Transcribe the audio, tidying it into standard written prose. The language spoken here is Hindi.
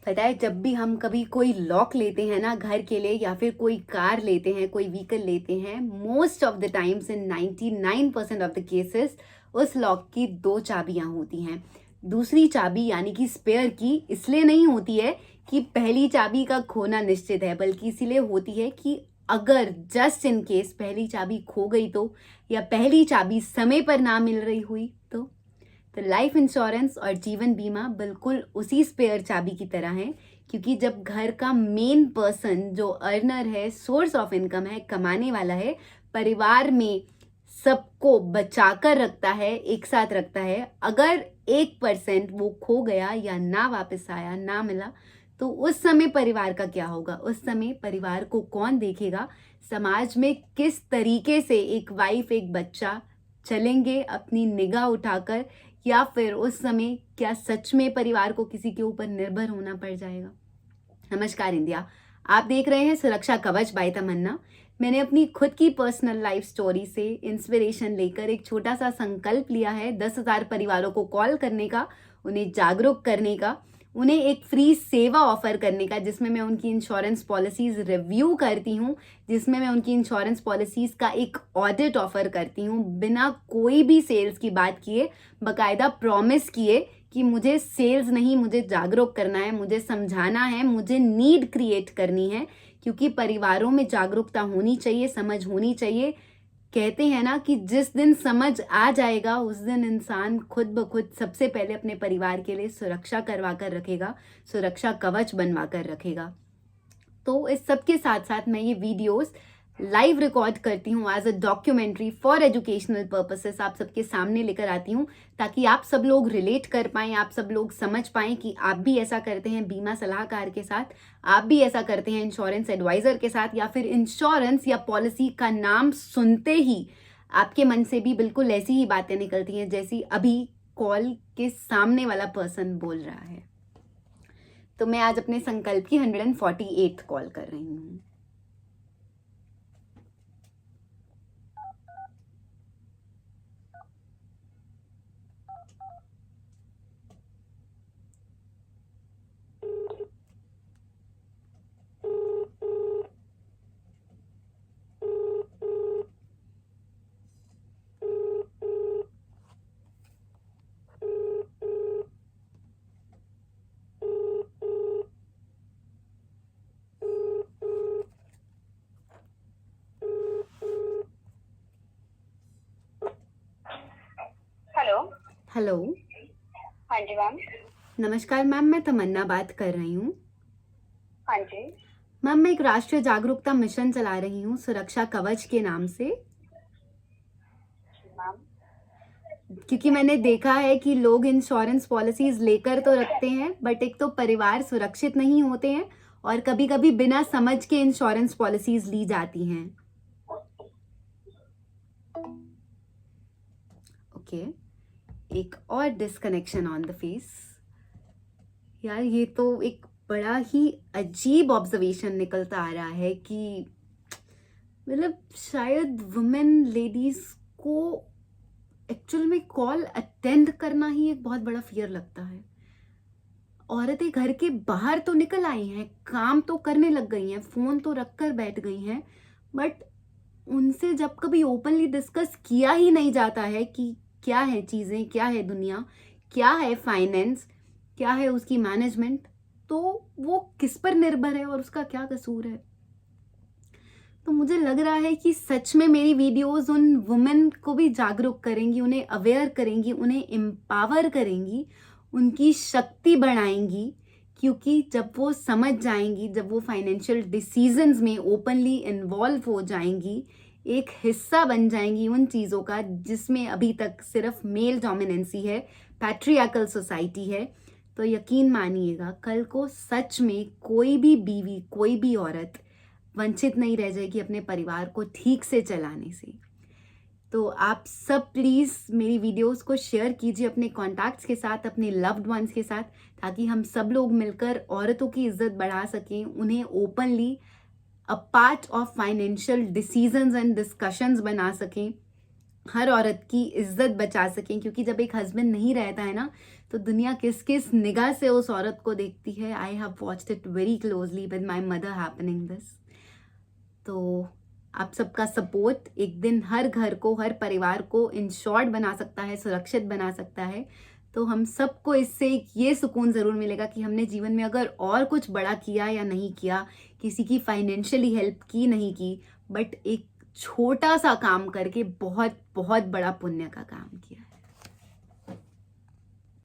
पता है, जब भी हम कभी कोई लॉक लेते हैं ना घर के लिए, या फिर कोई कार लेते हैं, कोई व्हीकल लेते हैं, most of the times in 99% of the cases उस लॉक की दो चाबियां होती हैं। दूसरी चाबी यानी कि स्पेयर की इसलिए नहीं होती है कि पहली चाबी का खोना निश्चित है, बल्कि इसीलिए होती है कि अगर जस्ट इन केस पहली चाबी खो गई तो, या पहली चाबी समय पर ना मिल रही हुई तो लाइफ इंश्योरेंस और जीवन बीमा बिल्कुल उसी स्पेयर चाबी की तरह है। क्योंकि जब घर का मेन पर्सन जो अर्नर है, सोर्स ऑफ इनकम है, कमाने वाला है, परिवार में सबको बचाकर रखता है, एक साथ रखता है, अगर 1% वो खो गया या ना वापस आया, ना मिला, तो उस समय परिवार का क्या होगा? उस समय परिवार को कौन देखेगा? समाज में किस तरीके से एक वाइफ, एक बच्चा चलेंगे अपनी निगाह उठाकर? या फिर उस समय क्या सच में परिवार को किसी के ऊपर निर्भर होना पड़ जाएगा? नमस्कार इंडिया, आप देख रहे हैं सुरक्षा कवच बाय तमन्ना। मैंने अपनी खुद की पर्सनल लाइफ स्टोरी से इंस्पिरेशन लेकर एक छोटा सा संकल्प लिया है 10,000 परिवारों को कॉल करने का, उन्हें जागरूक करने का, उन्हें एक फ्री सेवा ऑफर करने का, जिसमें मैं उनकी इंश्योरेंस पॉलिसीज रिव्यू करती हूँ, जिसमें मैं उनकी इंश्योरेंस पॉलिसीज का एक ऑडिट ऑफर करती हूँ, बिना कोई भी सेल्स की बात किए, बकायदा प्रॉमिस किए कि मुझे सेल्स नहीं, मुझे जागरूक करना है, मुझे समझाना है, मुझे नीड क्रिएट करनी है। क्योंकि परिवारों में जागरूकता होनी चाहिए, समझ होनी चाहिए। कहते हैं ना कि जिस दिन समझ आ जाएगा उस दिन इंसान खुद ब खुद सबसे पहले अपने परिवार के लिए सुरक्षा करवा कर रखेगा, सुरक्षा कवच बनवा कर रखेगा। तो इस सब के साथ साथ मैं ये वीडियोस लाइव रिकॉर्ड करती हूँ as a documentary for educational purposes, आप सबके सामने लेकर आती हूँ, ताकि आप सब लोग रिलेट कर पाएं, आप सब लोग समझ पाएं कि आप भी ऐसा करते हैं बीमा सलाहकार के साथ, आप भी ऐसा करते हैं इंश्योरेंस एडवाइजर के साथ, या फिर इंश्योरेंस या पॉलिसी का नाम सुनते ही आपके मन से भी बिल्कुल ऐसी ही बातें निकलती हैं जैसी अभी कॉल के सामने वाला पर्सन बोल रहा है। तो मैं आज अपने संकल्प की 148th कॉल कर रही हूँ। हेलो। हेलो। हाँ जी मैम। नमस्कार मैम, मैं तमन्ना बात कर रही हूँ। हाँ जी। मैम, मैं एक राष्ट्रीय जागरूकता मिशन चला रही हूँ सुरक्षा कवच के नाम से। मैम। क्योंकि मैंने देखा है कि लोग इंश्योरेंस पॉलिसीज लेकर तो रखते हैं, बट एक तो परिवार सुरक्षित नहीं होते हैं, और कभी कभी बिना समझ के इंश्योरेंस पॉलिसीज ली जाती हैं। ओके, एक और डिस्कनेक्शन ऑन द फेस। यार, ये तो एक बड़ा ही अजीब ऑब्जर्वेशन निकलता आ रहा है कि मतलब शायद वुमेन लेडीज को एक्चुअल में कॉल अटेंड करना ही एक बहुत बड़ा फियर लगता है। औरतें घर के बाहर तो निकल आई हैं, काम तो करने लग गई हैं, फोन तो रख कर बैठ गई हैं, बट उनसे जब कभी ओपनली डिस्कस किया ही नहीं जाता है कि क्या है चीजें, क्या है दुनिया, क्या है फाइनेंस, क्या है उसकी मैनेजमेंट, तो वो किस पर निर्भर है और उसका क्या कसूर है। तो मुझे लग रहा है कि सच में मेरी वीडियोस उन वुमेन को भी जागरूक करेंगी, उन्हें अवेयर करेंगी, उन्हें एम्पावर करेंगी, उनकी शक्ति बढ़ाएंगी। क्योंकि जब वो समझ जाएंगी, जब वो फाइनेंशियल डिसीजंस में ओपनली इन्वॉल्व हो जाएंगी, एक हिस्सा बन जाएंगी उन चीज़ों का जिसमें अभी तक सिर्फ मेल डोमिनेंसी है, पैट्रियार्कल सोसाइटी है, तो यकीन मानिएगा कल को सच में कोई भी बीवी, कोई भी औरत वंचित नहीं रह जाएगी अपने परिवार को ठीक से चलाने से। तो आप सब प्लीज़ मेरी वीडियोस को शेयर कीजिए अपने कॉन्टैक्ट्स के साथ, अपने लव्ड वंस के साथ, ताकि हम सब लोग मिलकर औरतों की इज्जत बढ़ा सकें, उन्हें openly a part of financial decisions and discussions बना सकें, हर औरत की इज्जत बचा सकें। क्योंकि जब एक हस्बैंड नहीं रहता है ना, तो दुनिया किस किस निगाह से उस औरत को देखती है, I have watched it very closely with my mother happening this. तो आप सबका सपोर्ट एक दिन हर घर को, हर परिवार को इंश्योर्ड बना सकता है, सुरक्षित बना सकता है। तो हम सबको इससे एक ये सुकून ज़रूर मिलेगा कि हमने जीवन में अगर और कुछ बड़ा किया या नहीं किया, किसी की फाइनेंशियली हेल्प की नहीं की, बट एक छोटा सा काम करके बहुत बहुत बड़ा पुण्य का काम किया है।